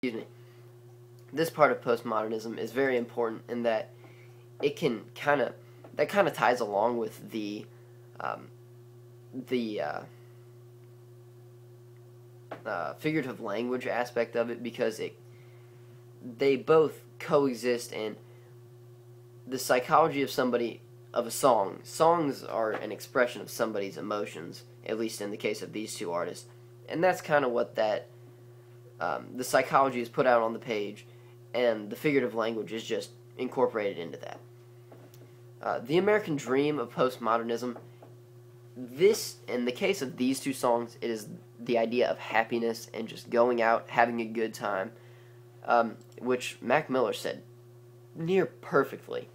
excuse me, this part of postmodernism is very important in that it can that kind of ties along with um, the figurative language aspect of it, because they both coexist in the psychology of a song. Songs are an expression of somebody's emotions, at least in the case of these two artists, and that's kind of what the psychology is put out on the page, and the figurative language is just incorporated into that. The American dream of postmodernism, in the case of these two songs, it is the idea of happiness and just going out, having a good time, which Mac Miller said near perfectly.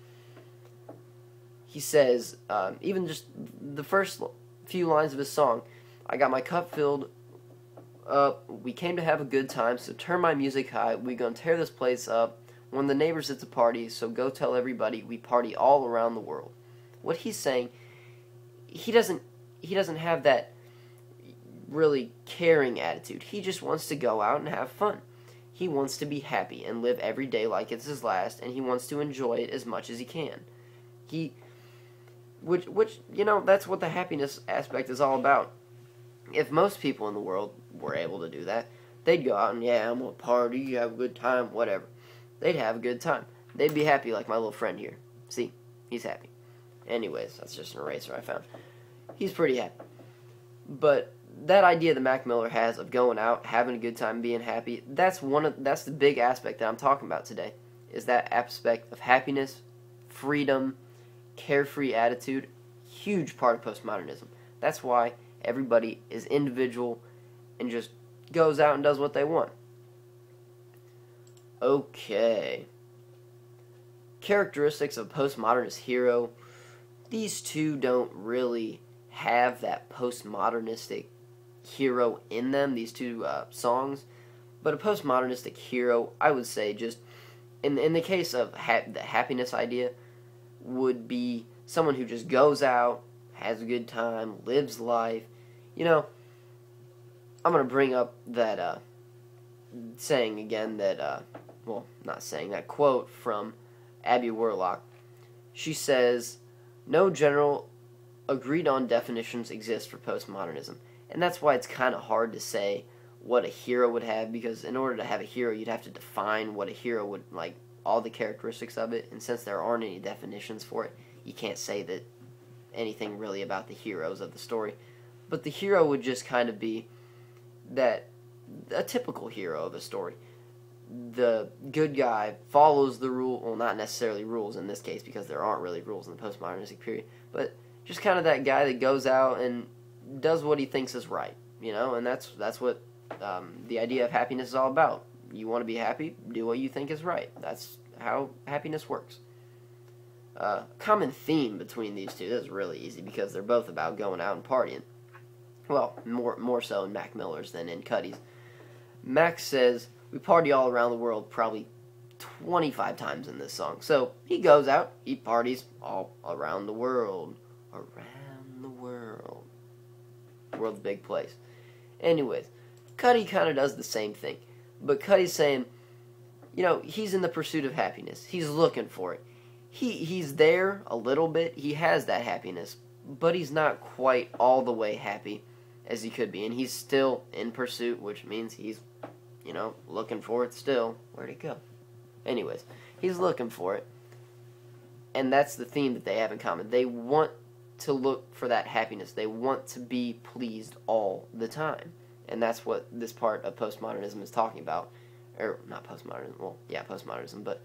He says, even just the first few lines of his song, I got my cup filled up, we came to have a good time, so turn my music high, we gonna tear this place up, when the neighbors it's a party, so go tell everybody, we party all around the world. What he's saying, he doesn't have that really caring attitude. He just wants to go out and have fun. He wants to be happy and live every day like it's his last, and he wants to enjoy it as much as he can. Which that's what the happiness aspect is all about. If most people in the world were able to do that, they'd go out and, yeah, I'm gonna party, have a good time, whatever. They'd have a good time. They'd be happy like my little friend here. See, he's happy. Anyways, that's just an eraser I found. He's pretty happy. But that idea that Mac Miller has of going out, having a good time, being happy, that's the big aspect that I'm talking about today. Is that aspect of happiness, freedom, carefree attitude, huge part of postmodernism. That's why everybody is individual and just goes out and does what they want. Okay. Characteristics of postmodernist hero. These two don't really have that postmodernistic hero in them, these two songs. But a postmodernistic hero, I would say, just in the case of the happiness idea, would be someone who just goes out, has a good time, lives life. I'm going to bring up that saying again that, not saying, that quote from Abby Warlock. She says, no general agreed on definitions exist for postmodernism. And that's why it's kind of hard to say what a hero would have, because in order to have a hero, you'd have to define what a hero would, like, all the characteristics of it, and since there aren't any definitions for it, you can't say that anything really about the heroes of the story. But the hero would just kind of be a typical hero of a story. The good guy follows the rule, well, not necessarily rules in this case, because there aren't really rules in the postmodernistic period, but just kind of that guy that goes out and does what he thinks is right, and that's what the idea of happiness is all about. You want to be happy, do what you think is right. That's how happiness works. Common theme between these two, this is really easy because they're both about going out and partying. Well, more so in Mac Miller's than in Cuddy's. Max says, we party all around the world probably 25 times in this song. So he goes out, he parties all around the world. Around the world. World's a big place. Anyways, Cuddy kind of does the same thing. But Cuddy's saying, he's in the pursuit of happiness. He's looking for it. He's there a little bit. He has that happiness. But he's not quite all the way happy as he could be. And he's still in pursuit, which means he's, looking for it still. Where'd it go? Anyways, he's looking for it. And that's the theme that they have in common. They want to look for that happiness. They want to be pleased all the time. And that's what this part of postmodernism is talking about. Or, not postmodernism, well, yeah, postmodernism. But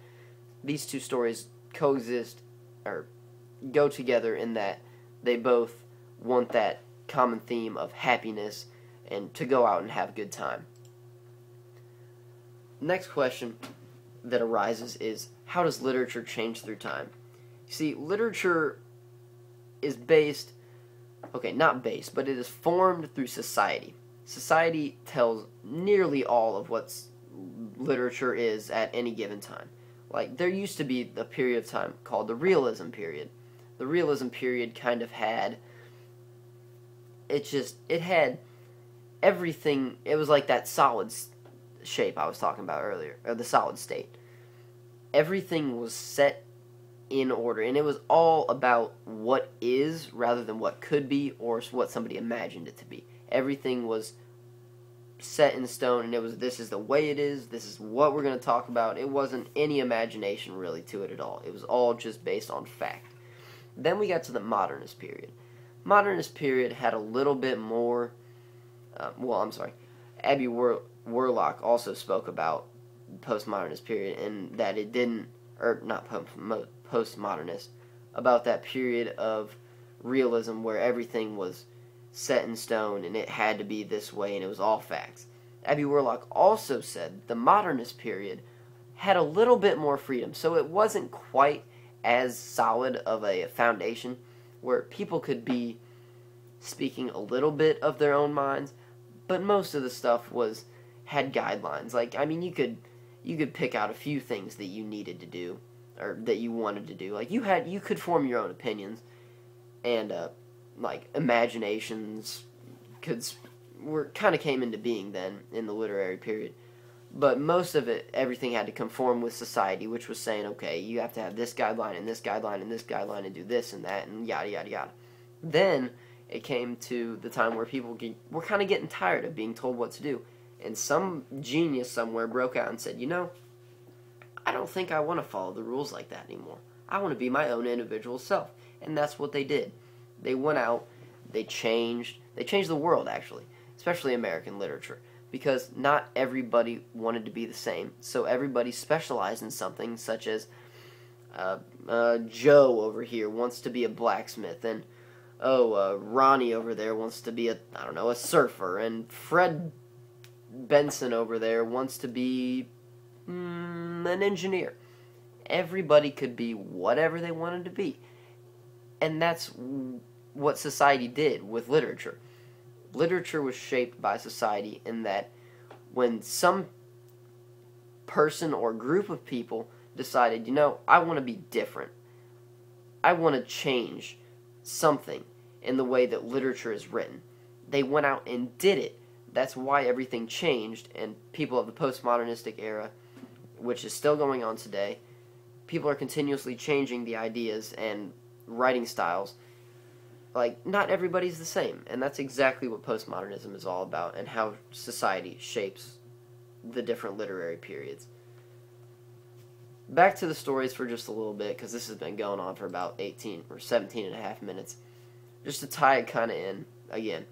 these two stories coexist, or go together in that they both want that common theme of happiness and to go out and have a good time. Next question that arises is, how does literature change through time? You see, literature is based, not based, but it is formed through society. Society tells nearly all of what literature is at any given time. Like, there used to be a period of time called the realism period. The realism period kind of had, it had everything. It was like that solid shape I was talking about earlier, or the solid state. Everything was set in order, and it was all about what is rather than what could be or what somebody imagined it to be. Everything was set in stone, and it was, this is the way it is, this is what we're going to talk about. It wasn't any imagination really to it at all. It was all just based on fact. Then we got to the modernist period. Modernist period had a little bit more, Abby Warlock also spoke about postmodernist period, and that it didn't, or not postmodernist, about that period of realism where everything was set in stone and it had to be this way and it was all facts. Abby Warlock also said the modernist period had a little bit more freedom, so it wasn't quite as solid of a foundation where people could be speaking a little bit of their own minds, but most of the stuff had guidelines. Like, I mean, you could pick out a few things that you needed to do or that you wanted to do. Like, you could form your own opinions, and like imaginations kind of came into being then in the literary period. But most of it, everything had to conform with society, which was saying, okay, you have to have this guideline and this guideline and this guideline and do this and that and yada yada yada. Then it came to the time where people were kind of getting tired of being told what to do. And some genius somewhere broke out and said, I don't think I want to follow the rules like that anymore. I want to be my own individual self. And that's what they did. They went out, they changed the world, actually, especially American literature, because not everybody wanted to be the same. So everybody specialized in something, such as Joe over here wants to be a blacksmith, and Ronnie over there wants to be a surfer, and Fred Benson over there wants to be an engineer. Everybody could be whatever they wanted to be. And that's what society did with literature. Literature was shaped by society in that when some person or group of people decided, I want to be different, I want to change something in the way that literature is written, they went out and did it. That's why everything changed, and people of the postmodernistic era, which is still going on today, people are continuously changing the ideas and writing styles. Like, not everybody's the same, and that's exactly what postmodernism is all about, and how society shapes the different literary periods. Back to the stories for just a little bit, because this has been going on for about 18 or 17 and a half minutes. Just to tie it kind of in, again,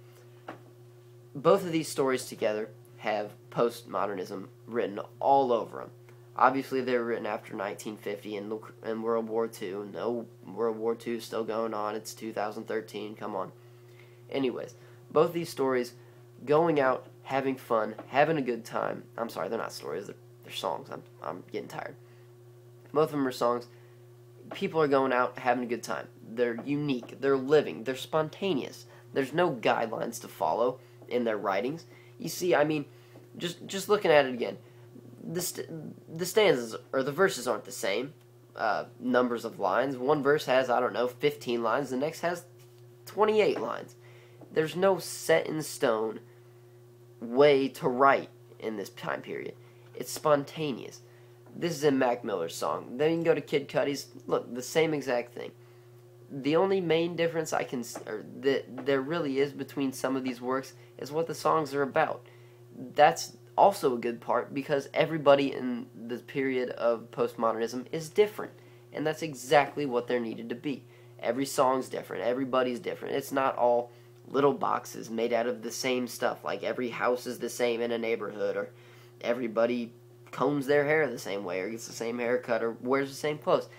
both of these stories together have postmodernism written all over them. Obviously, they were written after 1950 and World War II. No, World War II is still going on. It's 2013. Come on. Anyways, both these stories, going out, having fun, having a good time. I'm sorry, they're not stories. They're songs. I'm getting tired. Both of them are songs. People are going out, having a good time. They're unique. They're living. They're spontaneous. There's no guidelines to follow in their writings. You see, I mean, just looking at it again, the stanzas or the verses aren't the same numbers of lines. One verse has 15 lines. The next has 28 lines. There's no set in stone way to write in this time period. It's spontaneous. This is in Mac Miller's song. Then you can go to Kid Cudi's. Look, the same exact thing. The only main difference that there really is between some of these works is what the songs are about. That's also a good part, because everybody in the period of postmodernism is different, and that's exactly what there needed to be. Every song's different, everybody's different. It's not all little boxes made out of the same stuff, like every house is the same in a neighborhood, or everybody combs their hair the same way, or gets the same haircut, or wears the same clothes.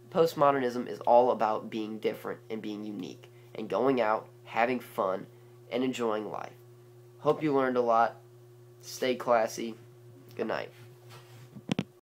Postmodernism is all about being different and being unique, and going out, having fun, and enjoying life. Hope you learned a lot. Stay classy. Good night.